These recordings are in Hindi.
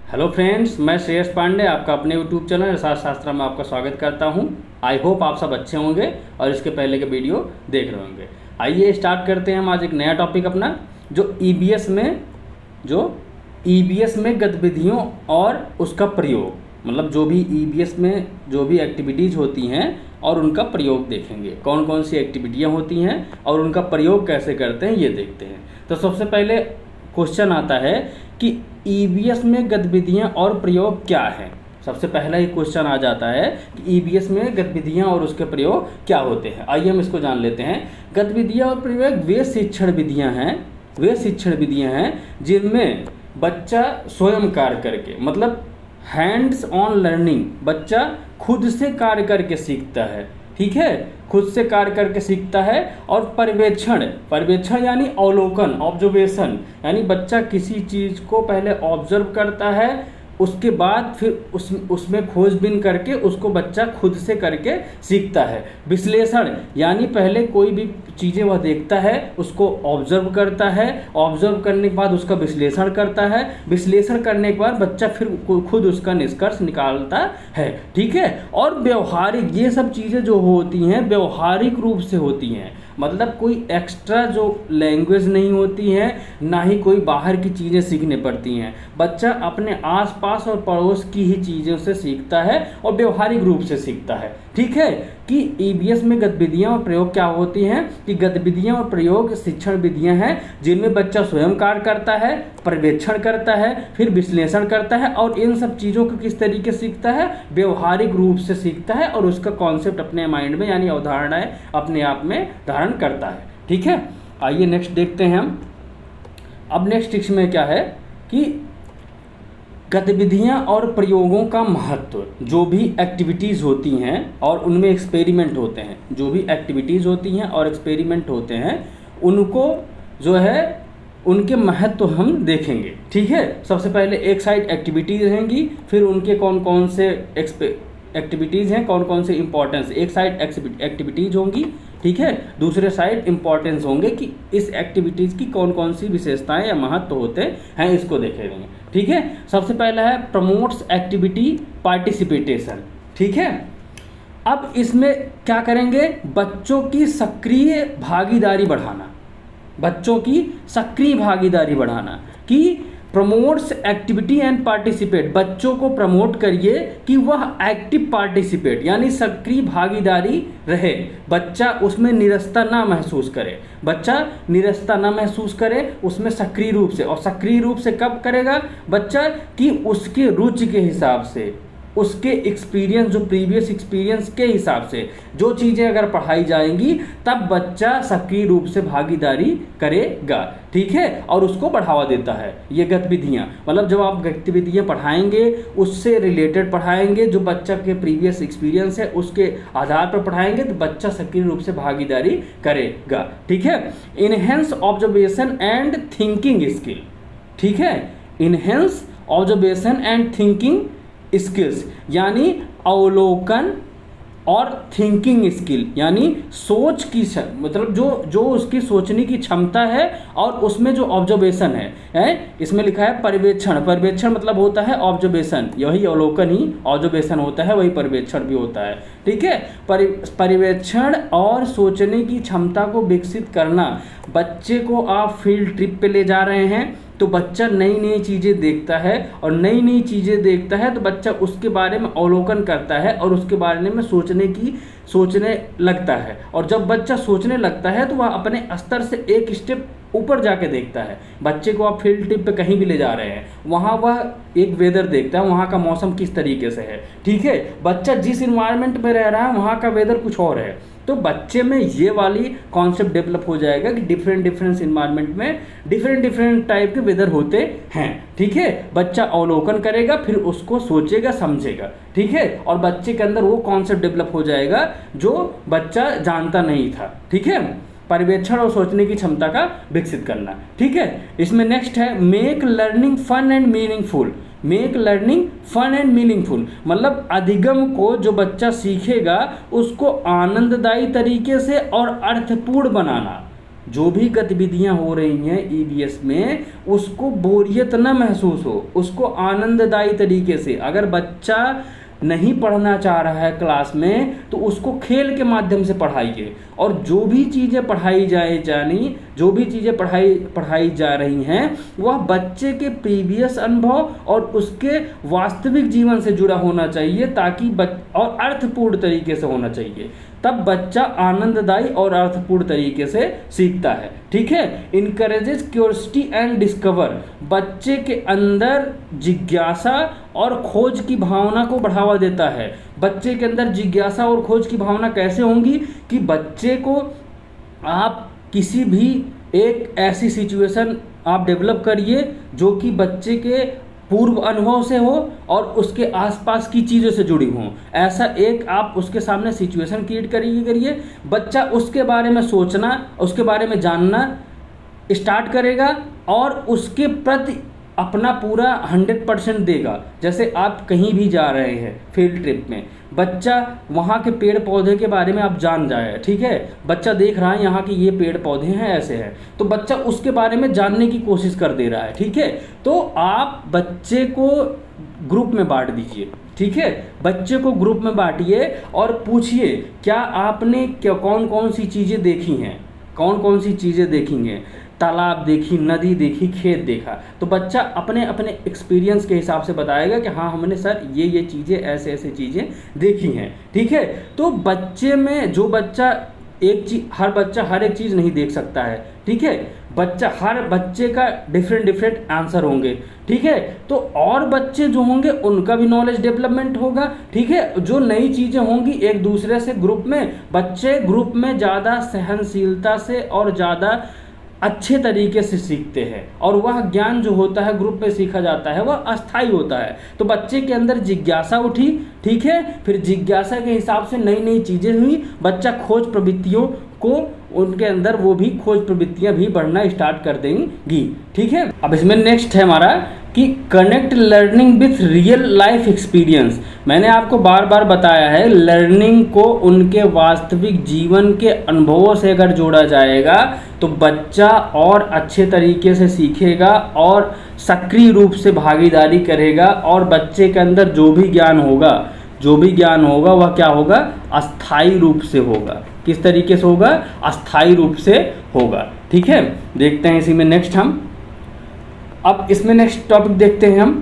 हेलो फ्रेंड्स, मैं श्रेयस पांडे आपका अपने यूट्यूब चैनल अर्थशास्त्र में आपका स्वागत करता हूं। आई होप आप सब अच्छे होंगे और इसके पहले के वीडियो देख रहे होंगे। आइए स्टार्ट करते हैं हम आज एक नया टॉपिक अपना, जो ईबीएस में गतिविधियों और उसका प्रयोग, मतलब जो भी ईबीएस में जो भी एक्टिविटीज़ होती हैं और उनका प्रयोग देखेंगे। कौन कौन सी एक्टिविटियाँ होती हैं और उनका प्रयोग कैसे करते हैं ये देखते हैं। तो सबसे पहले क्वेश्चन आता है कि ईबीएस में गतिविधियां और प्रयोग क्या है। सबसे पहला ही क्वेश्चन आ जाता है कि ईबीएस में गतिविधियां और उसके प्रयोग क्या होते हैं। आइए हम इसको जान लेते हैं। गतिविधियां और प्रयोग वे शिक्षण विधियां हैं जिनमें बच्चा स्वयं कार्य करके, मतलब हैंड्स ऑन लर्निंग, बच्चा खुद से कार्य करके सीखता है। ठीक है, खुद से कार्य करके सीखता है। और पर्यवेक्षण यानी अवलोकन, ऑब्जर्वेशन, यानी बच्चा किसी चीज़ को पहले ऑब्जर्व करता है, उसके बाद फिर उसमें खोजबीन करके उसको बच्चा खुद से करके सीखता है। विश्लेषण यानी पहले कोई भी चीज़ें वह देखता है, उसको ऑब्जर्व करता है, ऑब्जर्व करने के बाद उसका विश्लेषण करता है, विश्लेषण करने के बाद बच्चा फिर खुद उसका निष्कर्ष निकालता है। ठीक है। और व्यवहारिक, ये सब चीज़ें जो होती हैं व्यवहारिक रूप से होती हैं, मतलब कोई एक्स्ट्रा जो लैंग्वेज नहीं होती है, ना ही कोई बाहर की चीज़ें सीखने पड़ती हैं। बच्चा अपने आसपास और पड़ोस की ही चीज़ों से सीखता है और व्यवहारिक रूप से सीखता है। ठीक है। कि ईबीएस में गतिविधियां और प्रयोग क्या होती हैं, कि गतिविधियां और प्रयोग शिक्षण विधियां हैं जिनमें बच्चा स्वयं कार्य करता है, पर्यवेक्षण करता है, फिर विश्लेषण करता है और इन सब चीज़ों को किस तरीके से सीखता है, व्यवहारिक रूप से सीखता है और उसका कॉन्सेप्ट अपने माइंड में यानी अवधारणाएं अपने आप में धारण करता है। ठीक है। आइए नेक्स्ट देखते हैं हम। अब नेक्स्ट इसमें क्या है कि गतिविधियां और प्रयोगों का महत्व, जो भी एक्टिविटीज़ होती हैं और उनमें एक्सपेरिमेंट होते हैं, जो भी एक्टिविटीज़ होती हैं और एक्सपेरिमेंट होते हैं, उनको जो है उनके महत्व हम देखेंगे। ठीक है। सबसे पहले एक साइड एक्टिविटीज़ रहेंगी, फिर उनके कौन कौन से एक्टिविटीज़ हैं, कौन कौन से इंपॉर्टेंस, एक साइड एक्टिविटीज़ होंगी, ठीक है, दूसरे साइड इंपॉर्टेंस होंगे कि इस एक्टिविटीज़ की कौन कौन सी विशेषताएं या महत्व होते हैं, इसको देखेंगे। ठीक है। सबसे पहला है प्रमोट्स एक्टिविटी पार्टिसिपेटेशन। ठीक है। अब इसमें क्या करेंगे, बच्चों की सक्रिय भागीदारी बढ़ाना, कि प्रमोट्स एक्टिविटी एंड पार्टिसिपेट, बच्चों को प्रमोट करिए कि वह एक्टिव पार्टिसिपेट यानी सक्रिय भागीदारी रहे, बच्चा उसमें निरस्ता ना महसूस करे, उसमें सक्रिय रूप से। और सक्रिय रूप से कब करेगा बच्चा, कि उसके रुचि के हिसाब से, उसके एक्सपीरियंस, जो प्रीवियस एक्सपीरियंस के हिसाब से जो चीज़ें अगर पढ़ाई जाएंगी तब बच्चा सक्रिय रूप से भागीदारी करेगा। ठीक है। और उसको बढ़ावा देता है ये गतिविधियाँ, मतलब जब आप गतिविधियाँ पढ़ाएंगे उससे रिलेटेड पढ़ाएंगे, जो बच्चा के प्रीवियस एक्सपीरियंस है उसके आधार पर पढ़ाएंगे तो बच्चा सक्रिय रूप से भागीदारी करेगा। ठीक है। Enhance observation and thinking skill. ठीक है। Enhance observation and thinking skills यानी अवलोकन और थिंकिंग स्किल यानी सोच की, मतलब जो उसकी सोचने की क्षमता है और उसमें जो ऑब्जर्वेशन है, इसमें लिखा है पर्यवेक्षण मतलब होता है ऑब्जर्वेशन, यही अवलोकन ही ऑब्जर्वेशन होता है, वही पर्यवेक्षण भी होता है। ठीक है। पर्यवेक्षण और सोचने की क्षमता को विकसित करना, बच्चे को आप फील्ड ट्रिप पे ले जा रहे हैं तो बच्चा नई नई चीज़ें देखता है, और नई नई चीज़ें देखता है तो बच्चा उसके बारे में अवलोकन करता है और उसके बारे में सोचने लगता है। और जब बच्चा सोचने लगता है तो वह अपने स्तर से एक स्टेप ऊपर जाके देखता है। बच्चे को आप फील्ड ट्रिप पे कहीं भी ले जा रहे हैं, वहाँ वह एक वेदर देखता है, वहाँ का मौसम किस तरीके से है। ठीक है। बच्चा जिस इन्वायरमेंट में रह रहा है वहाँ का वेदर कुछ और है, तो बच्चे में ये वाली कॉन्सेप्ट डेवलप हो जाएगा कि डिफरेंट इन्वायरमेंट में डिफरेंट टाइप के वेदर होते हैं। ठीक है। बच्चा अवलोकन करेगा, फिर उसको सोचेगा, समझेगा। ठीक है। और बच्चे के अंदर वो कॉन्सेप्ट डेवलप हो जाएगा जो बच्चा जानता नहीं था। ठीक है। पर्यवेक्षण और सोचने की क्षमता का विकसित करना। ठीक है। इसमें नेक्स्ट है make learning fun and meaningful. मतलब अधिगम को जो बच्चा सीखेगा उसको आनंददायी तरीके से और अर्थपूर्ण बनाना। जो भी गतिविधियां हो रही हैं ईवीएस में, उसको बोरियत न महसूस हो, उसको आनंददायी तरीके से। अगर बच्चा नहीं पढ़ना चाह रहा है क्लास में, तो उसको खेल के माध्यम से पढ़ाइए, और जो भी चीज़ें जो भी चीज़ें पढ़ाई जा रही हैं, वह बच्चे के प्रीवियस अनुभव और उसके वास्तविक जीवन से जुड़ा होना चाहिए, ताकि और अर्थपूर्ण तरीके से होना चाहिए। तब बच्चा आनंददायी और अर्थपूर्ण तरीके से सीखता है। ठीक है। इनकरेजेस क्यूरियोसिटी एंड डिस्कवर, बच्चे के अंदर जिज्ञासा और खोज की भावना को बढ़ावा देता है। बच्चे के अंदर जिज्ञासा और खोज की भावना कैसे होंगी कि बच्चे को आप किसी भी एक ऐसी सिचुएशन आप डेवलप करिए जो कि बच्चे के पूर्व अनुभव से हो और उसके आसपास की चीज़ों से जुड़ी हों। ऐसा एक आप उसके सामने सिचुएशन क्रिएट करिए, बच्चा उसके बारे में सोचना, उसके बारे में जानना स्टार्ट करेगा और उसके प्रति अपना पूरा 100% देगा। जैसे आप कहीं भी जा रहे हैं फील्ड ट्रिप में, बच्चा वहाँ के पेड़ पौधे के बारे में आप जान जाए। ठीक है। बच्चा देख रहा है यहाँ के ये पेड़ पौधे हैं, ऐसे हैं, तो बच्चा उसके बारे में जानने की कोशिश कर दे रहा है। ठीक है। तो आप बच्चे को ग्रुप में बांट दीजिए। ठीक है। बच्चे को ग्रुप में बांटिए और पूछिए क्या आपने कौन कौन सी चीज़ें देखी हैं, कौन कौन सी चीज़ें देखेंगे। तालाब देखी, नदी देखी, खेत देखा, तो बच्चा अपने अपने एक्सपीरियंस के हिसाब से बताएगा कि हाँ हमने सर ये चीज़ें ऐसे ऐसे चीज़ें देखी हैं। ठीक है। तो बच्चे में जो बच्चा हर बच्चा हर एक चीज़ नहीं देख सकता है। ठीक है। हर बच्चे का डिफरेंट आंसर होंगे। ठीक है। तो और बच्चे जो होंगे उनका भी नॉलेज डेवलपमेंट होगा। ठीक है। जो नई चीज़ें होंगी एक दूसरे से ग्रुप में, बच्चे ग्रुप में ज़्यादा सहनशीलता से और ज़्यादा अच्छे तरीके से सीखते हैं, और वह ज्ञान जो होता है ग्रुप में सीखा जाता है वह अस्थायी होता है। तो बच्चे के अंदर जिज्ञासा उठी। ठीक है। फिर जिज्ञासा के हिसाब से नई नई चीज़ें हुई, बच्चा खोज प्रवृत्तियों को उनके अंदर वो भी खोज प्रवृत्तियां भी बढ़ना स्टार्ट कर देंगी। ठीक है। अब इसमें नेक्स्ट है हमारा कि connect learning with real life experience. मैंने आपको बार बार बताया है, लर्निंग को उनके वास्तविक जीवन के अनुभवों से अगर जोड़ा जाएगा तो बच्चा और अच्छे तरीके से सीखेगा और सक्रिय रूप से भागीदारी करेगा, और बच्चे के अंदर जो भी ज्ञान होगा वह क्या होगा, अस्थायी रूप से होगा। किस तरीके से होगा, अस्थायी रूप से होगा। ठीक है। देखते हैं इसी में नेक्स्ट हम, अब इसमें नेक्स्ट टॉपिक देखते हैं हम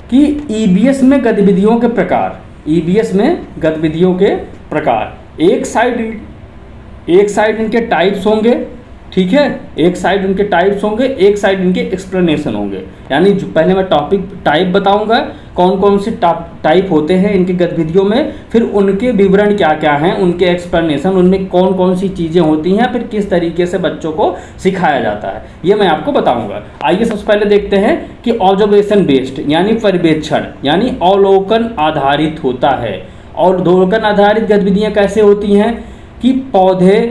कि ईबीएस में गतिविधियों के प्रकार। ईबीएस में गतिविधियों के प्रकार, एक साइड इनके टाइप्स होंगे। ठीक है। एक साइड इनके टाइप्स होंगे, एक साइड इनके एक्सप्लेनेशन होंगे। यानी पहले मैं टॉपिक टाइप बताऊंगा, कौन कौन से टाइप होते हैं इनकी गतिविधियों में, फिर उनके विवरण क्या क्या हैं, उनके एक्सप्लेनेशन, उनमें कौन कौन सी चीज़ें होती हैं, फिर किस तरीके से बच्चों को सिखाया जाता है, ये मैं आपको बताऊंगा। आइए सबसे पहले देखते हैं कि ऑब्जर्वेशन बेस्ड यानी पर्यवेक्षण यानी अवलोकन आधारित होता है। और अवलोकन आधारित गतिविधियाँ कैसे होती हैं कि पौधे,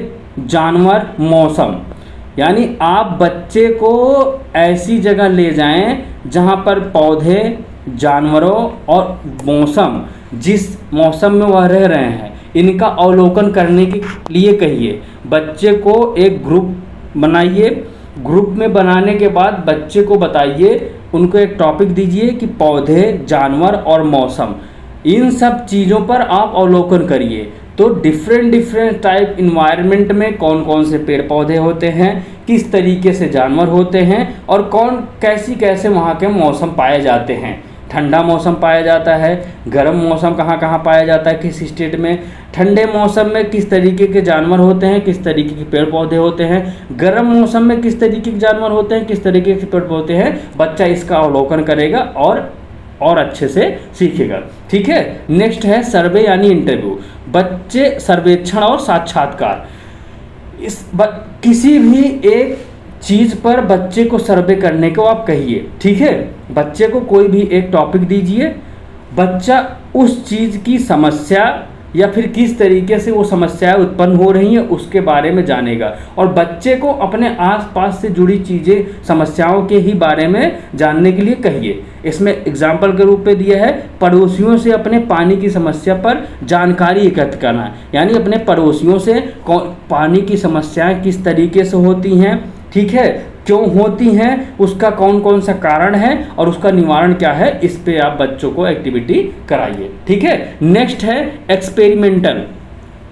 जानवर, मौसम, यानी आप बच्चे को ऐसी जगह ले जाएं जहां पर पौधे, जानवरों और मौसम, जिस मौसम में वह रह रहे हैं, इनका अवलोकन करने के लिए कहिए। बच्चे को एक ग्रुप बनाइए, ग्रुप में बनाने के बाद बच्चे को बताइए, उनको एक टॉपिक दीजिए कि पौधे, जानवर और मौसम, इन सब चीज़ों पर आप अवलोकन करिए। तो डिफरेंट टाइप इन्वायरमेंट में कौन कौन से पेड़ पौधे होते हैं, किस तरीके से जानवर होते हैं, और कैसे वहाँ के मौसम पाए जाते हैं। ठंडा मौसम पाया जाता है, गर्म मौसम कहाँ कहाँ पाया जाता है, किस स्टेट में। ठंडे मौसम में किस तरीके के जानवर होते हैं, किस तरीके के पेड़ पौधे होते हैं। गर्म मौसम में किस तरीके के जानवर होते हैं, किस तरीके के पेड़ पौधे हैं। बच्चा इसका अवलोकन करेगा और अच्छे से सीखेगा। ठीक है। नेक्स्ट है सर्वे यानी इंटरव्यू। बच्चे सर्वेक्षण और साक्षात्कार, किसी भी एक चीज़ पर बच्चे को सर्वे करने को आप कहिए। ठीक है। बच्चे को कोई भी एक टॉपिक दीजिए, बच्चा उस चीज़ की समस्या या फिर किस तरीके से वो समस्याएं उत्पन्न हो रही हैं उसके बारे में जानेगा। और बच्चे को अपने आसपास से जुड़ी चीज़ें, समस्याओं के ही बारे में जानने के लिए कहिए। इसमें एग्जाम्पल के रूप में दिया है, पड़ोसियों से अपने पानी की समस्या पर जानकारी एकत्र करना, यानी अपने पड़ोसियों से पानी की समस्याएं किस तरीके से होती हैं, ठीक है, क्यों होती हैं, उसका कौन कौन सा कारण है और उसका निवारण क्या है, इस पे आप बच्चों को एक्टिविटी कराइए। ठीक है। नेक्स्ट है एक्सपेरिमेंटल,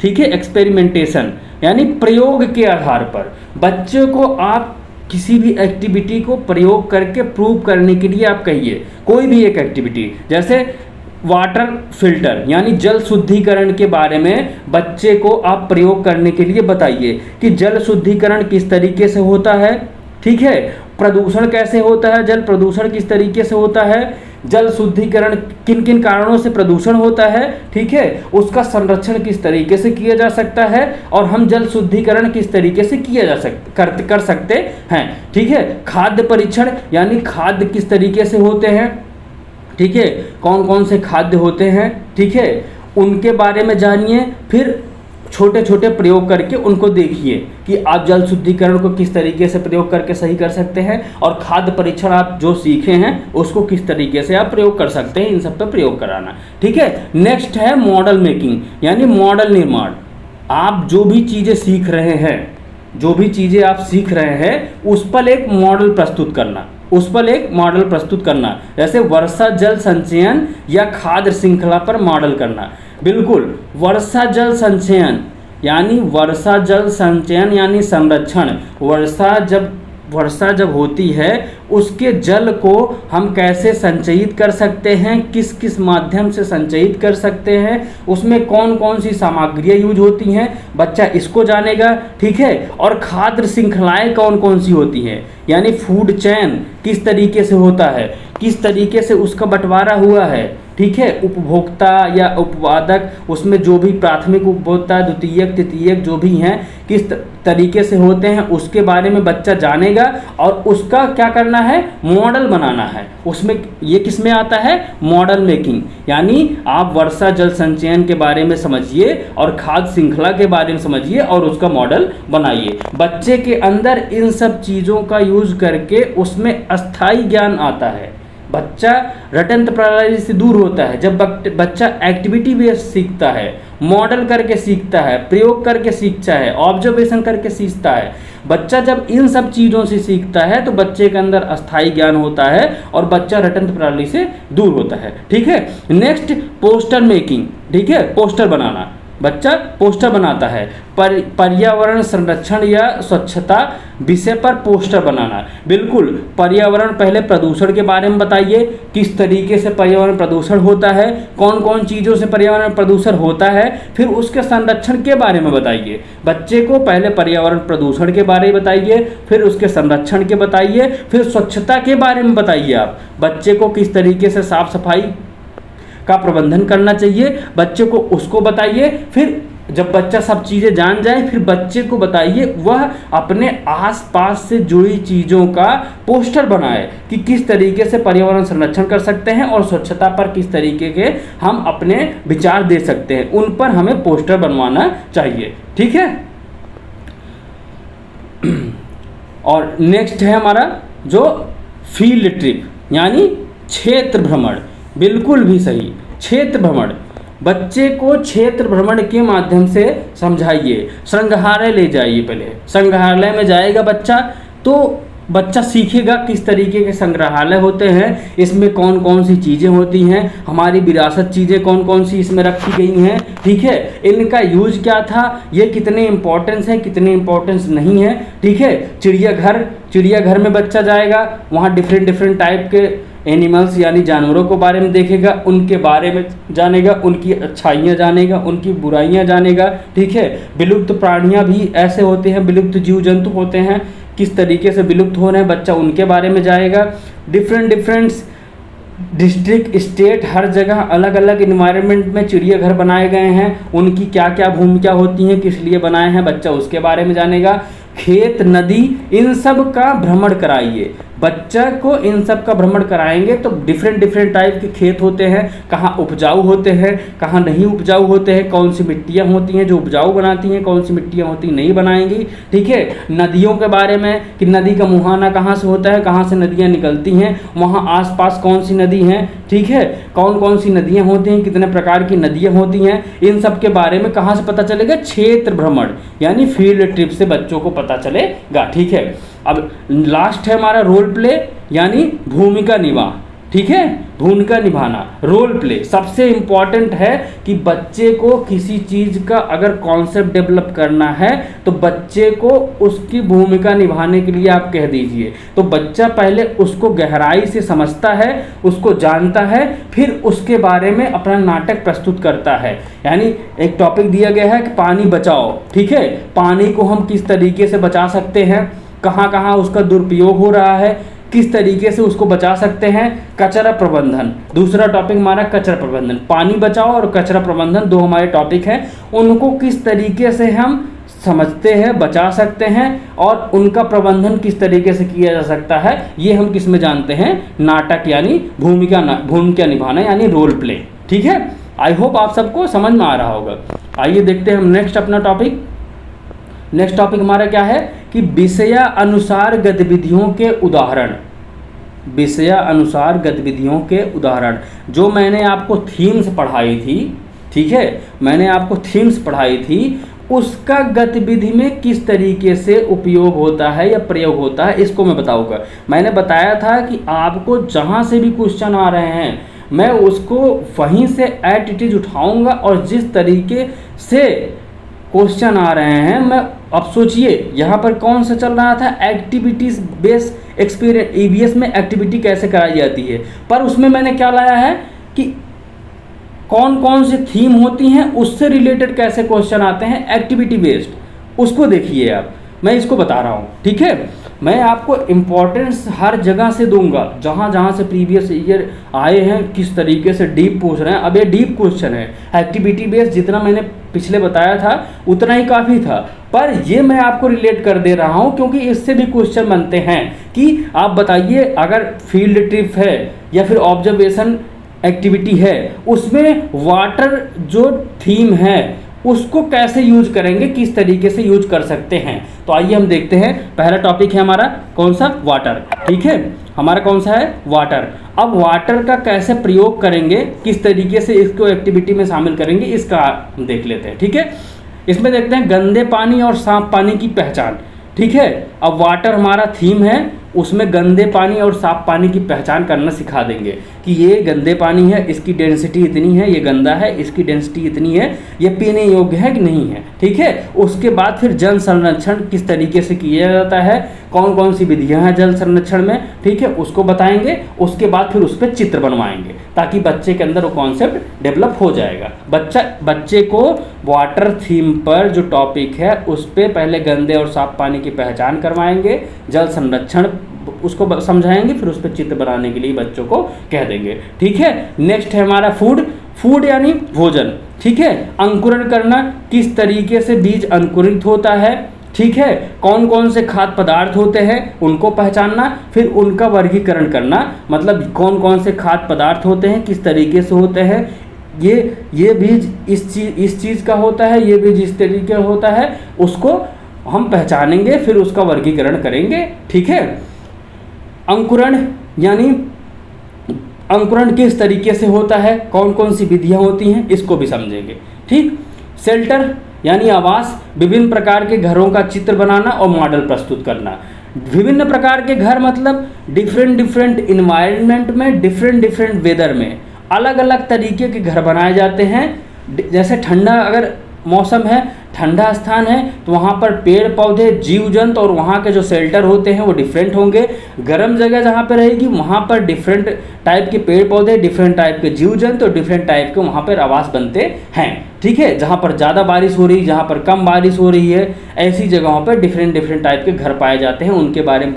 ठीक है, एक्सपेरिमेंटेशन, यानी प्रयोग के आधार पर बच्चों को आप किसी भी एक्टिविटी को प्रयोग करके प्रूव करने के लिए आप कहिए। कोई भी एक एक्टिविटी, जैसे वाटर फिल्टर यानी जल शुद्धिकरण के बारे में बच्चे को आप प्रयोग करने के लिए बताइए कि जल शुद्धिकरण किस तरीके से होता है, ठीक है, प्रदूषण कैसे होता है, जल प्रदूषण किस तरीके से होता है, जल शुद्धिकरण किन किन कारणों से प्रदूषण होता है, ठीक है, उसका संरक्षण किस तरीके से किया जा सकता है और हम जल शुद्धिकरण किस तरीके से किया जा कर सकते हैं, ठीक है। खाद्य परीक्षण यानी खाद्य किस तरीके से होते हैं, ठीक है, कौन कौन से खाद्य होते हैं, ठीक है, उनके बारे में जानिए। फिर छोटे छोटे प्रयोग करके उनको देखिए कि आप जल शुद्धिकरण को किस तरीके से प्रयोग करके सही कर सकते हैं और खाद्य परीक्षण आप जो सीखे हैं उसको किस तरीके से आप प्रयोग कर सकते हैं, इन सब पर प्रयोग कराना। ठीक है। नेक्स्ट है मॉडल मेकिंग, यानी मॉडल निर्माण। आप जो भी चीज़ें सीख रहे हैं, जो भी चीज़ें आप सीख रहे हैं उस पर एक मॉडल प्रस्तुत करना, उस पर एक मॉडल प्रस्तुत करना। जैसे वर्षा जल संचयन या खाद्य श्रृंखला पर मॉडल करना। बिल्कुल, वर्षा जल संचयन यानी वर्षा जल संचयन यानी संरक्षण। वर्षा जब होती है उसके जल को हम कैसे संचयित कर सकते हैं, किस किस माध्यम से संचयित कर सकते हैं, उसमें कौन कौन सी सामग्रियाँ यूज होती हैं, बच्चा इसको जानेगा। ठीक है। और खाद्य श्रृंखलाएँ कौन कौन सी होती हैं, यानी फूड चेन किस तरीके से होता है, किस तरीके से उसका बंटवारा हुआ है, ठीक है, उपभोक्ता या उपवादक, उसमें जो भी प्राथमिक उपभोक्ता, द्वितीयक, तृतीयक जो भी हैं किस तरीके से होते हैं उसके बारे में बच्चा जानेगा और उसका क्या करना है, मॉडल बनाना है। उसमें ये किस में आता है, मॉडल मेकिंग। यानी आप वर्षा जल संचयन के बारे में समझिए और खाद्य श्रृंखला के बारे में समझिए और उसका मॉडल बनाइए। बच्चे के अंदर इन सब चीज़ों का यूज करके उसमें अस्थायी ज्ञान आता है। बच्चा रटंत प्रणाली से दूर होता है जब बच्चा एक्टिविटी बेस्ड सीखता है, मॉडल करके सीखता है, प्रयोग करके सीखता है, ऑब्जर्वेशन करके सीखता है। बच्चा जब इन सब चीज़ों से सीखता है तो बच्चे के अंदर अस्थायी ज्ञान होता है और बच्चा रटंत प्रणाली से दूर होता है। ठीक है। नेक्स्ट पोस्टर मेकिंग, ठीक है, पोस्टर बनाना। बच्चा पोस्टर बनाता है, पर्यावरण संरक्षण या स्वच्छता विषय पर पोस्टर बनाना। बिल्कुल, पर्यावरण, पहले प्रदूषण के बारे में बताइए, किस तरीके से पर्यावरण प्रदूषण होता है, कौन कौन चीज़ों से पर्यावरण प्रदूषण होता है, फिर उसके संरक्षण के बारे में बताइए। बच्चे को पहले पर्यावरण प्रदूषण के बारे में बताइए, फिर उसके संरक्षण के बताइए, फिर स्वच्छता के बारे में बताइए। आप बच्चे को किस तरीके से साफ सफाई का प्रबंधन करना चाहिए, बच्चे को उसको बताइए। फिर जब बच्चा सब चीज़ें जान जाए फिर बच्चे को बताइए वह अपने आसपास से जुड़ी चीज़ों का पोस्टर बनाए कि किस तरीके से पर्यावरण संरक्षण कर सकते हैं और स्वच्छता पर किस तरीके के हम अपने विचार दे सकते हैं, उन पर हमें पोस्टर बनवाना चाहिए। ठीक है। और नेक्स्ट है हमारा जो फील्ड ट्रिप यानी क्षेत्र भ्रमण। बिल्कुल भी सही, क्षेत्र भ्रमण। बच्चे को क्षेत्र भ्रमण के माध्यम से समझाइए। संग्रहालय ले जाइए, पहले संग्रहालय में जाएगा बच्चा तो बच्चा सीखेगा किस तरीके के संग्रहालय होते हैं, इसमें कौन कौन सी चीज़ें होती हैं, हमारी विरासत चीज़ें कौन कौन सी इसमें रखी गई हैं, ठीक है, इनका यूज क्या था, ये कितने इम्पोर्टेंस हैं, कितने इम्पोर्टेंस नहीं है। ठीक है। चिड़ियाघर में बच्चा जाएगा, वहाँ डिफरेंट टाइप के एनिमल्स यानी जानवरों के बारे में देखेगा, उनके बारे में जानेगा, उनकी अच्छाइयाँ जानेगा, उनकी बुराइयाँ जानेगा। ठीक है। विलुप्त प्राणियाँ भी ऐसे होते हैं, विलुप्त जीव जंतु होते हैं, किस तरीके से विलुप्त हो रहे हैं, बच्चा उनके बारे में जाएगा। डिफरेंट डिस्ट्रिक्ट, स्टेट, हर जगह अलग अलग इन्वायरमेंट में चिड़ियाघर बनाए गए हैं, उनकी क्या क्या भूमिका होती हैं, किस लिए बनाए हैं, बच्चा उसके बारे में जानेगा। खेत, नदी, इन सब का भ्रमण कराइए। बच्चा को इन सब का भ्रमण कराएंगे तो डिफरेंट डिफरेंट टाइप के खेत होते हैं, कहाँ उपजाऊ होते हैं, कहाँ नहीं उपजाऊ होते हैं, कौन सी मिट्टियाँ होती हैं जो उपजाऊ बनाती हैं, कौन सी मिट्टियाँ होती नहीं बनाएंगी। ठीक है, नदियों के बारे में कि नदी का मुहाना कहाँ से होता है, कहाँ से नदियाँ निकलती हैं, वहाँ आसपास कौन सी नदी हैं, ठीक है, कौन कौन सी नदियाँ होती हैं, कितने प्रकार की नदियाँ होती हैं, इन सब के बारे में कहाँ से पता चलेगा, क्षेत्र भ्रमण यानी फील्ड ट्रिप से बच्चों को पता चलेगा। ठीक है, अब लास्ट है हमारा रोल प्ले यानी भूमिका निभा। ठीक है, भूमिका निभाना, रोल प्ले सबसे इम्पॉर्टेंट है कि बच्चे को किसी चीज़ का अगर कॉन्सेप्ट डेवलप करना है तो बच्चे को उसकी भूमिका निभाने के लिए आप कह दीजिए, तो बच्चा पहले उसको गहराई से समझता है, उसको जानता है, फिर उसके बारे में अपना नाटक प्रस्तुत करता है। यानी एक टॉपिक दिया गया है कि पानी बचाओ। ठीक है, पानी को हम किस तरीके से बचा सकते हैं, कहाँ कहाँ उसका दुरुपयोग हो रहा है, किस तरीके से उसको बचा सकते हैं। कचरा प्रबंधन दूसरा टॉपिक हमारा, कचरा प्रबंधन, पानी बचाओ और कचरा प्रबंधन दो हमारे टॉपिक हैं। उनको किस तरीके से हम समझते हैं, बचा सकते हैं और उनका प्रबंधन किस तरीके से किया जा सकता है, ये हम किस में जानते हैं, नाटक यानी भूमिका निभाना यानी रोल प्ले। ठीक है, आई होप आप सबको समझ में आ रहा होगा। आइए देखते हैं हम नेक्स्ट अपना टॉपिक। नेक्स्ट टॉपिक हमारा क्या है कि विषयानुसार गतिविधियों के उदाहरण। विषयानुसार गतिविधियों के उदाहरण जो मैंने आपको थीम्स पढ़ाई थी, ठीक है, मैंने आपको थीम्स पढ़ाई थी, उसका गतिविधि में किस तरीके से उपयोग होता है या प्रयोग होता है, इसको मैं बताऊंगा। मैंने बताया था कि आपको जहाँ से भी क्वेश्चन आ रहे हैं मैं उसको वहीं से एट इट इज उठाऊँगा और जिस तरीके से क्वेश्चन आ रहे हैं मैं, अब सोचिए यहाँ पर कौन सा चल रहा था, एक्टिविटीज़ बेस्ड एक्सपीरियंस, ईबीएस में एक्टिविटी कैसे कराई जाती है, पर उसमें मैंने क्या लाया है कि कौन कौन से थीम होती हैं, उससे रिलेटेड कैसे क्वेश्चन आते हैं एक्टिविटी बेस्ड, उसको देखिए आप, मैं इसको बता रहा हूँ। ठीक है, मैं आपको इम्पोर्टेंस हर जगह से दूंगा, जहाँ जहाँ से प्रीवियस ईयर आए हैं किस तरीके से डीप पूछ रहे हैं। अब ये डीप क्वेश्चन है, एक्टिविटी बेस्ड जितना मैंने पिछले बताया था उतना ही काफ़ी था, पर ये मैं आपको रिलेट कर दे रहा हूँ क्योंकि इससे भी क्वेश्चन बनते हैं कि आप बताइए अगर फील्ड ट्रिप है या फिर ऑब्जर्वेशन एक्टिविटी है, उसमें वाटर जो थीम है उसको कैसे यूज करेंगे, किस तरीके से यूज कर सकते हैं। तो आइए हम देखते हैं। पहला टॉपिक है हमारा कौन सा, वाटर। ठीक है, हमारा कौन सा है, वाटर। अब वाटर का कैसे प्रयोग करेंगे, किस तरीके से इसको एक्टिविटी में शामिल करेंगे, इसका हम देख लेते हैं। ठीक है, इसमें देखते हैं गंदे पानी और साफ पानी की पहचान। ठीक है, अब वाटर हमारा थीम है, उसमें गंदे पानी और साफ पानी की पहचान करना सिखा देंगे कि ये गंदे पानी है, इसकी डेंसिटी इतनी है, ये गंदा है, इसकी डेंसिटी इतनी है, ये पीने योग्य है कि नहीं है। ठीक है, उसके बाद फिर जल संरक्षण किस तरीके से किया जाता है, कौन कौन सी विधियां हैं जल संरक्षण में, ठीक है, उसको बताएंगे। उसके बाद फिर उस पर चित्र बनवाएंगे ताकि बच्चे के अंदर वो कॉन्सेप्ट डेवलप हो जाएगा। बच्चे को वाटर थीम पर जो टॉपिक है उस पर पहले गंदे और साफ पानी की पहचान करवाएंगे, जल संरक्षण उसको समझाएंगे, फिर उस पर चित्र बनाने के लिए बच्चों को कह देंगे। ठीक है, नेक्स्ट है हमारा फूड यानी भोजन। ठीक है, अंकुरण करना, किस तरीके से बीज अंकुरित होता है। ठीक है, कौन कौन से खाद्य पदार्थ होते हैं उनको पहचानना, फिर उनका वर्गीकरण करना, मतलब कौन कौन से खाद्य पदार्थ होते हैं, किस तरीके से होते हैं, ये बीज इस चीज़ का होता है, ये बीज इस तरीके का होता है, उसको हम पहचानेंगे, फिर उसका वर्गीकरण करेंगे। ठीक है, अंकुरण यानी अंकुरण किस तरीके से होता है, कौन कौन सी विधियां होती हैं, इसको भी समझेंगे। ठीक, शेल्टर यानी आवास, विभिन्न प्रकार के घरों का चित्र बनाना और मॉडल प्रस्तुत करना। विभिन्न प्रकार के घर मतलब डिफरेंट इन्वायरमेंट में, डिफरेंट वेदर में अलग अलग तरीके के घर बनाए जाते हैं। जैसे ठंडा अगर मौसम है, ठंडा स्थान है, तो वहाँ पर पेड़ पौधे, जीव जंतु और वहाँ के जो शेल्टर होते हैं वो डिफरेंट होंगे। गर्म जगह जहाँ पर रहेगी वहाँ पर डिफरेंट टाइप के पेड़ पौधे, डिफरेंट टाइप के जीव जंतु और डिफरेंट टाइप के वहाँ पर आवास बनते हैं। ठीक है, जहाँ पर ज़्यादा बारिश हो रही है, जहाँ पर कम बारिश हो रही है, ऐसी जगहों पर डिफरेंट टाइप के घर पाए जाते हैं। उनके बारे में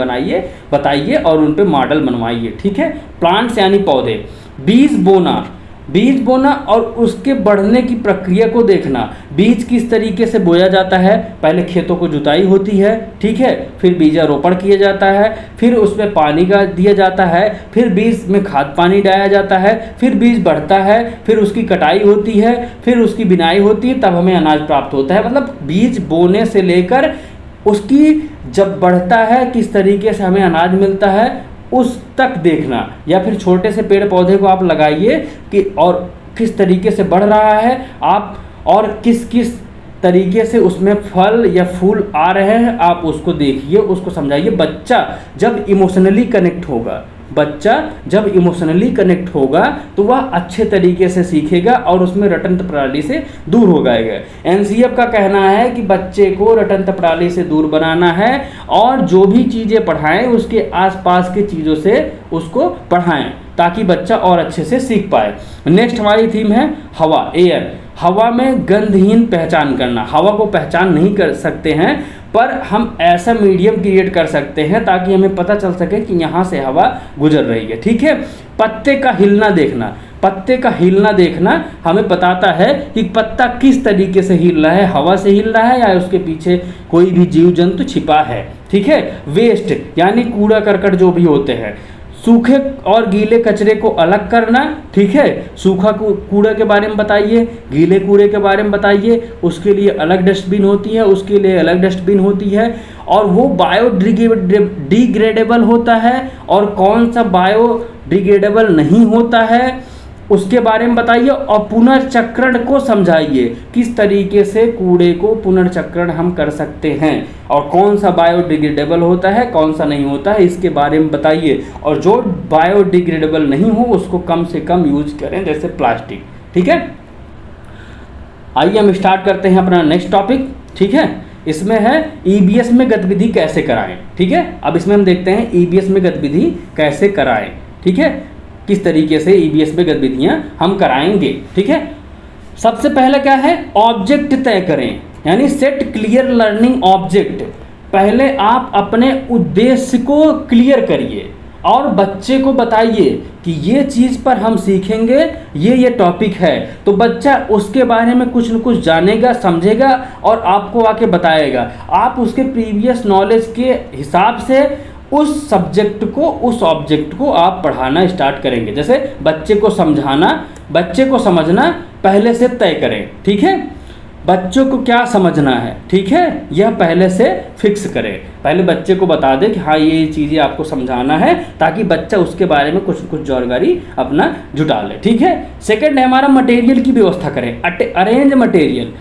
बताइए और उन पर मॉडल बनवाइए। ठीक है, प्लांट्स यानी पौधे, बीज बोना, बीज बोना और उसके बढ़ने की प्रक्रिया को देखना। बीज किस तरीके से बोया जाता है, पहले खेतों को जुताई होती है, ठीक है, फिर बीजारोपण किया जाता है, फिर उसमें पानी का दिया जाता है, फिर बीज में खाद पानी डाला जाता है, फिर बीज बढ़ता है, फिर उसकी कटाई होती है, फिर उसकी बिनाई होती है, तब हमें अनाज प्राप्त होता है। मतलब बीज बोने से लेकर उसकी जब बढ़ता है किस तरीके से हमें अनाज मिलता है उस तक देखना। या फिर छोटे से पेड़ पौधे को आप लगाइए कि और किस तरीके से बढ़ रहा है आप, और किस किस तरीके से उसमें फल या फूल आ रहे हैं, आप उसको देखिए, उसको समझाइए। बच्चा जब इमोशनली कनेक्ट होगा, बच्चा जब इमोशनली कनेक्ट होगा तो वह अच्छे तरीके से सीखेगा और उसमें रटंत प्रणाली से दूर हो जाएगा। एनसीएफ का कहना है कि बच्चे को रटंत प्रणाली से दूर बनाना है और जो भी चीज़ें पढ़ाएं उसके आसपास की चीज़ों से उसको पढ़ाएं ताकि बच्चा और अच्छे से सीख पाए। नेक्स्ट हमारी थीम है हवा, एयर। हवा में गंधहीन पहचान करना। हवा को पहचान नहीं कर सकते हैं पर हम ऐसा मीडियम क्रिएट कर सकते हैं ताकि हमें पता चल सके कि यहाँ से हवा गुजर रही है, ठीक है। पत्ते का हिलना देखना। पत्ते का हिलना देखना हमें बताता है कि पत्ता किस तरीके से हिल रहा है, हवा से हिल रहा है या उसके पीछे कोई भी जीव जंतु छिपा है, ठीक है। वेस्ट यानी कूड़ा करकट जो भी होते हैं, सूखे और गीले कचरे को अलग करना, ठीक है। सूखा कूड़े के बारे में बताइए, गीले कूड़े के बारे में बताइए, उसके लिए अलग डस्टबिन होती है, उसके लिए अलग डस्टबिन होती है, और वो बायोडिग्रेडेबल होता है और कौन सा बायोडिग्रेडेबल नहीं होता है उसके बारे में बताइए। और पुनर्चक्रण को समझाइए, किस तरीके से कूड़े को पुनर्चक्रण हम कर सकते हैं और कौन सा बायोडिग्रेडेबल होता है कौन सा नहीं होता है इसके बारे में बताइए। और जो बायोडिग्रेडेबल नहीं हो उसको कम से कम यूज करें, जैसे प्लास्टिक, ठीक है। आइए हम स्टार्ट करते हैं अपना नेक्स्ट टॉपिक, ठीक है। इसमें है ईबीएस में गतिविधि कैसे कराएं, ठीक है। अब इसमें हम देखते हैं ईबीएस में गतिविधि कैसे कराएं, ठीक है, किस तरीके से ईबीएस में गतिविधियां हम कराएंगे, ठीक है। सबसे पहले क्या है, ऑब्जेक्ट तय करें, यानी सेट क्लियर लर्निंग ऑब्जेक्ट। पहले आप अपने उद्देश्य को क्लियर करिए और बच्चे को बताइए कि ये चीज़ पर हम सीखेंगे, ये टॉपिक है, तो बच्चा उसके बारे में कुछ न कुछ जानेगा, समझेगा और आपको आके बताएगा। आप उसके प्रीवियस नॉलेज के हिसाब से उस सब्जेक्ट को, उस ऑब्जेक्ट को आप पढ़ाना स्टार्ट करेंगे। जैसे बच्चे को समझाना, बच्चे को समझना पहले से तय करें, ठीक है। बच्चों को क्या समझना है, ठीक है, यह पहले से फिक्स करें। पहले बच्चे को बता दें कि हाँ ये चीज़ें आपको समझाना है, ताकि बच्चा उसके बारे में कुछ कुछ जानकारी अपना जुटा ले, ठीक है। सेकंड है हमारा मटेरियल की व्यवस्था करें, अरेंज मटेरियल।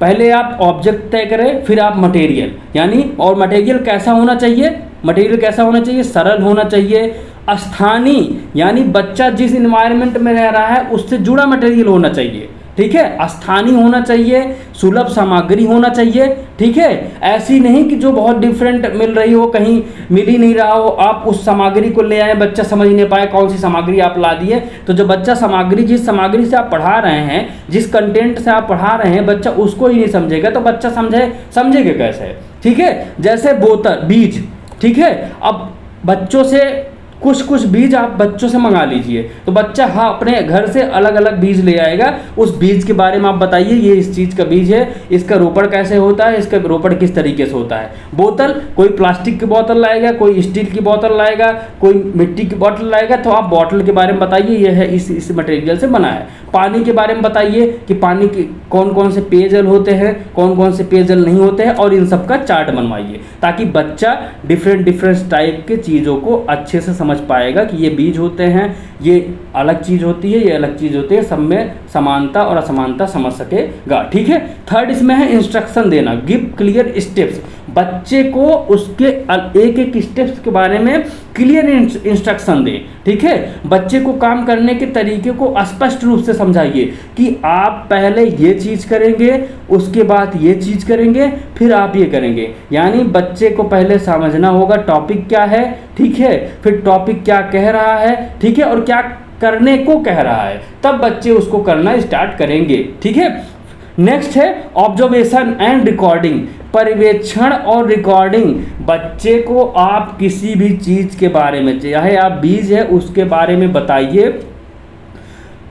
पहले आप ऑब्जेक्ट तय करें, फिर आप मटेरियल, यानी और मटेरियल कैसा होना चाहिए, मटेरियल कैसा होना चाहिए, सरल होना चाहिए, स्थानीय, यानी बच्चा जिस इन्वायरमेंट में रह रहा है उससे जुड़ा मटेरियल होना चाहिए, ठीक है। स्थानीय होना चाहिए, सुलभ सामग्री होना चाहिए, ठीक है। ऐसी नहीं कि जो बहुत डिफरेंट मिल रही हो, कहीं मिल ही नहीं रहा हो, आप उस सामग्री को ले आए, बच्चा समझ नहीं पाए कौन सी सामग्री आप ला दिए। तो जब बच्चा जिस सामग्री से आप पढ़ा रहे हैं, जिस कंटेंट से आप पढ़ा रहे हैं, बच्चा उसको ही नहीं समझेगा तो बच्चा समझेगा कैसे, ठीक है। जैसे बीज, ठीक है। अब बच्चों से कुछ बीज आप बच्चों से मंगा लीजिए, तो बच्चा हाँ अपने घर से अलग अलग बीज ले आएगा। उस बीज के बारे में आप बताइए, ये इस चीज़ का बीज है, इसका रोपण कैसे होता है, इसका रोपण किस तरीके से होता है। बोतल, कोई प्लास्टिक की बोतल लाएगा, कोई स्टील की बोतल लाएगा, कोई मिट्टी की बोतल लाएगा, तो आप बोतल के बारे में बताइए ये है इस मटेरियल से बना है। पानी के बारे में बताइए कि पानी के कौन कौन से पेयजल होते हैं, कौन कौन से पेयजल नहीं होते हैं, और इन सब का चार्ट बनवाइए, ताकि बच्चा डिफरेंट टाइप के चीज़ों को अच्छे से समझ पाएगा कि ये बीज होते हैं, ये अलग चीज़ होती है, ये अलग चीज़ होती है, सब में समानता और असमानता समझ सकेगा, ठीक है। थर्ड इसमें है इंस्ट्रक्शन देना, गिव क्लियर स्टेप्स। बच्चे को उसके एक एक स्टेप्स के बारे में क्लियर इंस्ट्रक्शन दें, ठीक है। बच्चे को काम करने के तरीके को स्पष्ट रूप से समझाइए कि आप पहले ये चीज़ करेंगे, उसके बाद ये चीज़ करेंगे, फिर आप ये करेंगे। यानी बच्चे को पहले समझना होगा टॉपिक क्या है, ठीक है, फिर टॉपिक क्या कह रहा है, ठीक है, और क्या करने को कह रहा है, तब बच्चे उसको करना स्टार्ट करेंगे, ठीक है। नेक्स्ट है ऑब्जर्वेशन एंड रिकॉर्डिंग, पर्यवेक्षण और रिकॉर्डिंग। बच्चे को आप किसी भी चीज़ के बारे में, चाहे आप बीज है उसके बारे में बताइए,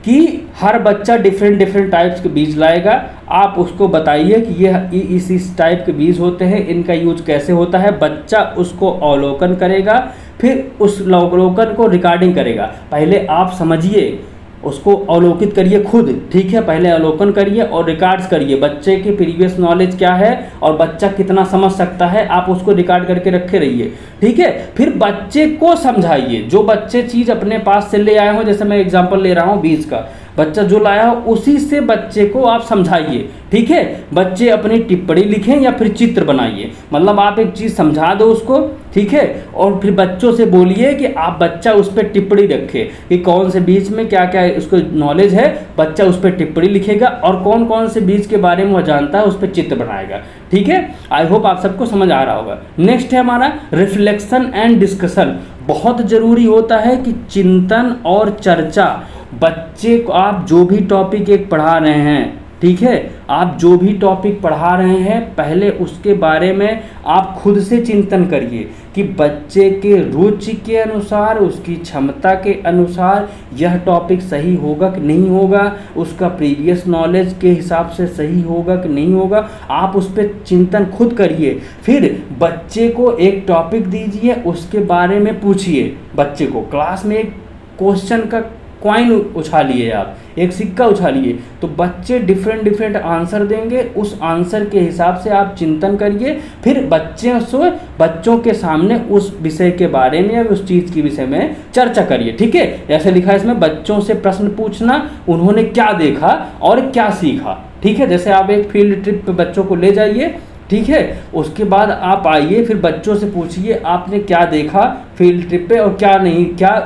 कि हर बच्चा डिफरेंट डिफरेंट टाइप्स के बीज लाएगा। आप उसको बताइए कि ये इस टाइप के बीज होते हैं, इनका यूज कैसे होता है। बच्चा उसको अवलोकन करेगा, फिर उस अवलोकन को रिकॉर्डिंग करेगा। पहले आप समझिए, उसको अवलोकित करिए खुद, ठीक है। पहले अवलोकन करिए और रिकॉर्ड्स करिए, बच्चे की प्रीवियस नॉलेज क्या है और बच्चा कितना समझ सकता है, आप उसको रिकॉर्ड करके रखे रहिए, ठीक है। फिर बच्चे को समझाइए, जो बच्चे चीज़ अपने पास से ले आए हो, जैसे मैं एग्जांपल ले रहा हूँ बीज का, बच्चा जो लाया हो उसी से बच्चे को आप समझाइए, ठीक है। बच्चे अपनी टिप्पणी लिखें या फिर चित्र बनाइए, मतलब आप एक चीज़ समझा दो उसको, ठीक है। और फिर बच्चों से बोलिए कि आप बच्चा उस पर टिप्पणी रखे कि कौन से बीज में क्या क्या उसको नॉलेज है, बच्चा उस पर टिप्पणी लिखेगा और कौन कौन से बीज के बारे में वह जानता है उस पर चित्र बनाएगा, ठीक है। आई होप आप सबको समझ आ रहा होगा। नेक्स्ट है हमारा रिफ्लेक्शन एंड डिस्कशन। बहुत ज़रूरी होता है कि चिंतन और चर्चा, बच्चे को आप जो भी टॉपिक एक पढ़ा रहे हैं, ठीक है, आप जो भी टॉपिक पढ़ा रहे हैं पहले उसके बारे में आप खुद से चिंतन करिए कि बच्चे के रुचि के अनुसार, उसकी क्षमता के अनुसार यह टॉपिक सही होगा कि नहीं होगा, उसका प्रीवियस नॉलेज के हिसाब से सही होगा कि नहीं होगा। आप उस पर चिंतन खुद करिए। फिर बच्चे को एक टॉपिक दीजिए, उसके बारे में पूछिए। बच्चे को क्लास में एक क्वेश्चन का कॉइन उछालिए, आप एक सिक्का उछालिए, तो बच्चे डिफरेंट आंसर देंगे। उस आंसर के हिसाब से आप चिंतन करिए। फिर बच्चों के सामने उस विषय के बारे में या उस चीज़ के विषय में चर्चा करिए, ठीक है। जैसे लिखा है इसमें, बच्चों से प्रश्न पूछना, उन्होंने क्या देखा और क्या सीखा, ठीक है। जैसे आप एक फील्ड ट्रिप पे बच्चों को ले जाइए, ठीक है, उसके बाद आप आइए, फिर बच्चों से पूछिए आपने क्या देखा फील्ड ट्रिप पे और क्या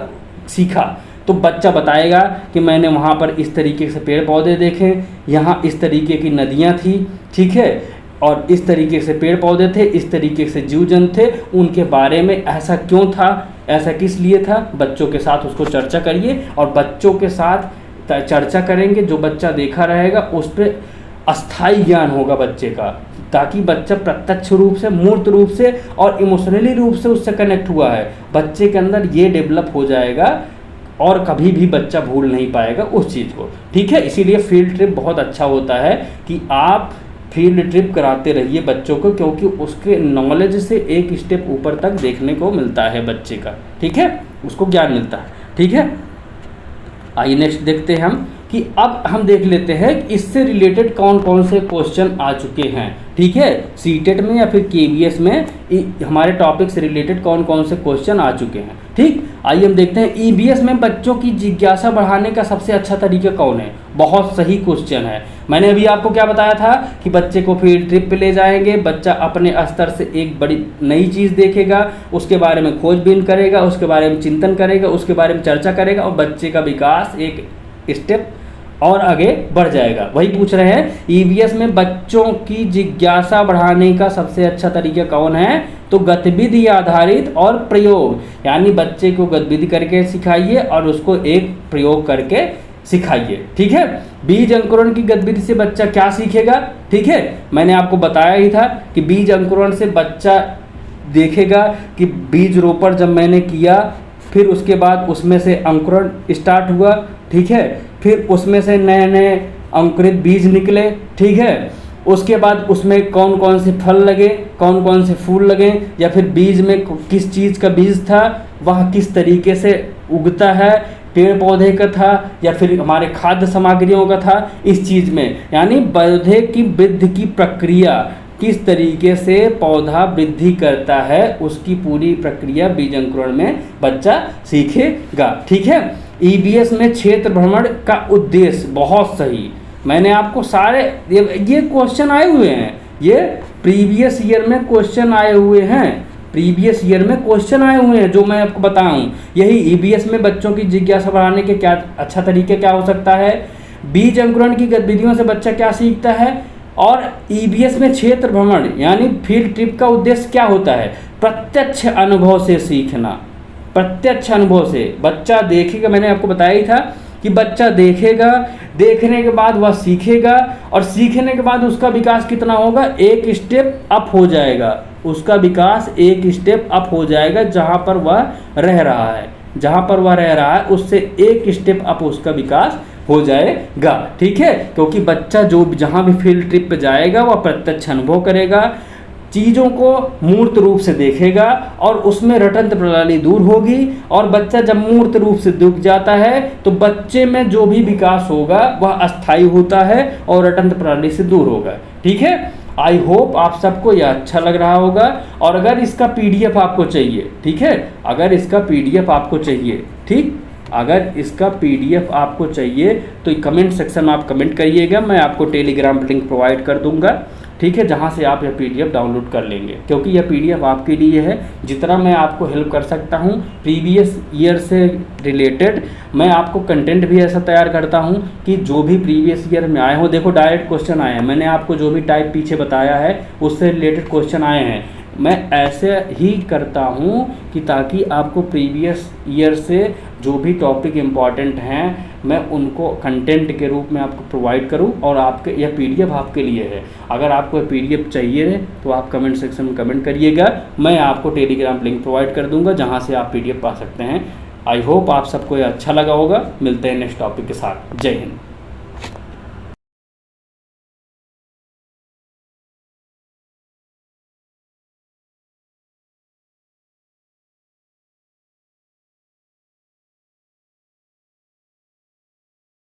सीखा। तो बच्चा बताएगा कि मैंने वहाँ पर इस तरीके से पेड़ पौधे देखे, यहाँ इस तरीके की नदियाँ थी, ठीक है, और इस तरीके से पेड़ पौधे थे, इस तरीके से जीव जंतु थे, उनके बारे में ऐसा क्यों था, ऐसा किस लिए था। बच्चों के साथ उसको चर्चा करिए और बच्चों के साथ चर्चा करेंगे, जो बच्चा देखा रहेगा उस पर अस्थाई ज्ञान होगा बच्चे का, ताकि बच्चा प्रत्यक्ष रूप से, मूर्त रूप से और इमोशनली रूप से उससे कनेक्ट हुआ है, बच्चे के अंदर ये डेवलप हो जाएगा और कभी भी बच्चा भूल नहीं पाएगा उस चीज़ को, ठीक है। इसीलिए फील्ड ट्रिप बहुत अच्छा होता है कि आप फील्ड ट्रिप कराते रहिए बच्चों को, क्योंकि उसके नॉलेज से एक स्टेप ऊपर तक देखने को मिलता है बच्चे का, ठीक है, उसको ज्ञान मिलता है, ठीक है। आइए नेक्स्ट देखते हैं हम कि अब हम देख लेते हैं कि इससे रिलेटेड कौन कौन से क्वेश्चन आ चुके हैं, ठीक है। सीटेट में या फिर केवीएस में हमारे टॉपिक से रिलेटेड कौन कौन से क्वेश्चन आ चुके हैं, ठीक। आइए हम देखते हैं ईबीएस में बच्चों की जिज्ञासा बढ़ाने का सबसे अच्छा तरीका कौन है। बहुत सही क्वेश्चन है। मैंने अभी आपको क्या बताया था कि बच्चे को फील्ड ट्रिप पे ले जाएंगे, बच्चा अपने स्तर से एक बड़ी नई चीज़ देखेगा, उसके बारे में खोजबीन करेगा, उसके बारे में चिंतन करेगा, उसके बारे में चर्चा करेगा और बच्चे का विकास एक स्टेप और आगे बढ़ जाएगा। वही पूछ रहे हैं ईवीएस में बच्चों की जिज्ञासा बढ़ाने का सबसे अच्छा तरीका कौन है, तो गतिविधि आधारित और प्रयोग, यानी बच्चे को गतिविधि करके सिखाइए और उसको एक प्रयोग करके सिखाइए, ठीक है। बीज अंकुरण की गतिविधि से बच्चा क्या सीखेगा, ठीक है। मैंने आपको बताया ही था कि बीज अंकुरण से बच्चा देखेगा कि बीज रोपण जब मैंने किया, फिर उसके बाद उसमें से अंकुरण स्टार्ट हुआ, ठीक है, फिर उसमें से नए नए अंकुरित बीज निकले, ठीक है। उसके बाद उसमें कौन कौन से फल लगे, कौन कौन से फूल लगे, या फिर बीज में किस चीज़ का बीज था, वह किस तरीके से उगता है, पेड़ पौधे का था या फिर हमारे खाद्य सामग्रियों का था, इस चीज़ में, यानी पौधे की वृद्धि की प्रक्रिया, किस तरीके से पौधा वृद्धि करता है, उसकी पूरी प्रक्रिया बीज अंकुरण में बच्चा सीखेगा, ठीक है। ईबीएस में क्षेत्र भ्रमण का उद्देश्य, बहुत सही, मैंने आपको सारे ये क्वेश्चन आए हुए हैं, ये प्रीवियस ईयर में क्वेश्चन आए हुए हैं, प्रीवियस ईयर में क्वेश्चन आए हुए हैं जो मैं आपको बताऊं। यही ईबीएस में बच्चों की जिज्ञासा बढ़ाने के क्या अच्छा तरीके क्या हो सकता है, बीज अंकुरण की गतिविधियों से बच्चा क्या सीखता है, और ईबीएस में क्षेत्र भ्रमण यानी फील्ड ट्रिप का उद्देश्य क्या होता है, प्रत्यक्ष अनुभव से सीखना, प्रत्यक्ष अनुभव से बच्चा देखेगा। मैंने आपको बताया ही था कि बच्चा देखेगा, देखने के बाद वह सीखेगा और सीखने के बाद उसका विकास कितना होगा, एक स्टेप अप हो जाएगा, उसका विकास एक स्टेप अप हो जाएगा। जहाँ पर वह रह रहा है, जहाँ पर वह रह रहा है उससे एक स्टेप अप उसका विकास हो जाएगा। ठीक है, क्योंकि बच्चा जो जहाँ भी फील्ड ट्रिप पे जाएगा वह प्रत्यक्ष अनुभव करेगा, चीज़ों को मूर्त रूप से देखेगा और उसमें रटंत प्रणाली दूर होगी। और बच्चा जब मूर्त रूप से दिख जाता है तो बच्चे में जो भी विकास होगा वह अस्थायी होता है और रटंत प्रणाली से दूर होगा। ठीक है, आई होप आप सबको यह अच्छा लग रहा होगा। और अगर इसका पीडीएफ आपको चाहिए, ठीक है, अगर इसका पीडीएफ आपको चाहिए, ठीक, अगर इसका पीडीएफ आपको चाहिए तो कमेंट सेक्शन में आप कमेंट करिएगा, मैं आपको टेलीग्राम लिंक प्रोवाइड कर दूंगा। ठीक है, जहाँ से आप यह पीडीएफ डाउनलोड कर लेंगे, क्योंकि यह पीडीएफ आपके लिए है। जितना मैं आपको हेल्प कर सकता हूँ प्रीवियस ईयर से रिलेटेड, मैं आपको कंटेंट भी ऐसा तैयार करता हूँ कि जो भी प्रीवियस ईयर में आए हों, देखो डायरेक्ट क्वेश्चन आए हैं, मैंने आपको जो भी टाइप पीछे बताया है उससे रिलेटेड क्वेश्चन आए हैं। मैं ऐसे ही करता हूँ कि ताकि आपको प्रीवियस ईयर से जो भी टॉपिक इम्पॉर्टेंट हैं मैं उनको कंटेंट के रूप में आपको प्रोवाइड करूं। और आपके यह पीडीएफ आपके लिए है। अगर आपको पीडीएफ चाहिए तो आप कमेंट सेक्शन में कमेंट करिएगा, मैं आपको टेलीग्राम लिंक प्रोवाइड कर दूंगा जहां से आप पीडीएफ पा सकते हैं। आई होप आप सबको यह अच्छा लगा होगा। मिलते हैं नेक्स्ट टॉपिक के साथ। जय हिंद।